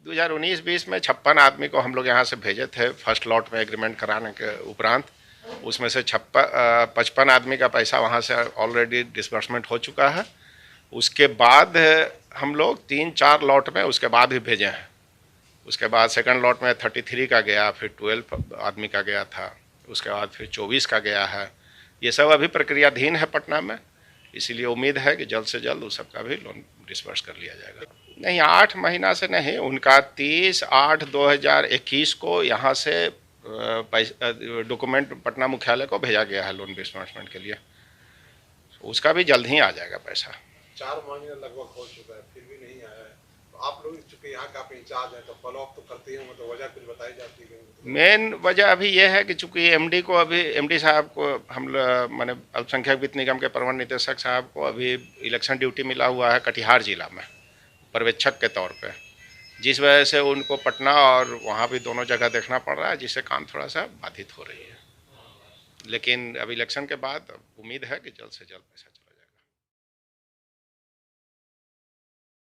2019-20 में 56 आदमी को हम लोग यहाँ से भेजे थे फर्स्ट लॉट में एग्रीमेंट कराने के उपरांत। उसमें से 55 आदमी का पैसा वहाँ से ऑलरेडी डिसबर्समेंट हो चुका है। उसके बाद हम लोग 3-4 लॉट में उसके बाद भी भेजे हैं। उसके बाद सेकंड लॉट में 33 का गया, फिर 12 आदमी का गया था, उसके बाद फिर 24 का गया है। ये सब अभी प्रक्रियाधीन है पटना में, इसीलिए उम्मीद है कि जल्द से जल्द उस सबका भी लोन डिसबर्स कर लिया जाएगा। नहीं, 8 महीना से नहीं, उनका 30/8/2021 को यहाँ से पैसा डॉक्यूमेंट पटना मुख्यालय को भेजा गया है लोन डिसबर्समेंट के लिए। उसका भी जल्द ही आ जाएगा पैसा। 4 महीने लगभग हो चुका है, फिर भी नहीं आया है। तो आप लोग चूंकि यहाँ का आप इंचार्ज हैं तो फॉलो अप तो करते ही होंगे, तो वजह कुछ बताई जाती है? मेन वजह अभी यह है कि चूंकि एमडी साहब को हम माने अल्पसंख्यक वित्त निगम के प्रबंध निदेशक साहब को अभी इलेक्शन ड्यूटी मिला हुआ है कटिहार जिला में पर्यवेक्षक के तौर पे, जिस वजह से उनको पटना और वहाँ भी दोनों जगह देखना पड़ रहा है, जिससे काम थोड़ा सा बाधित हो रही है। लेकिन अब इलेक्शन के बाद उम्मीद है कि जल्द से जल्द पैसा चला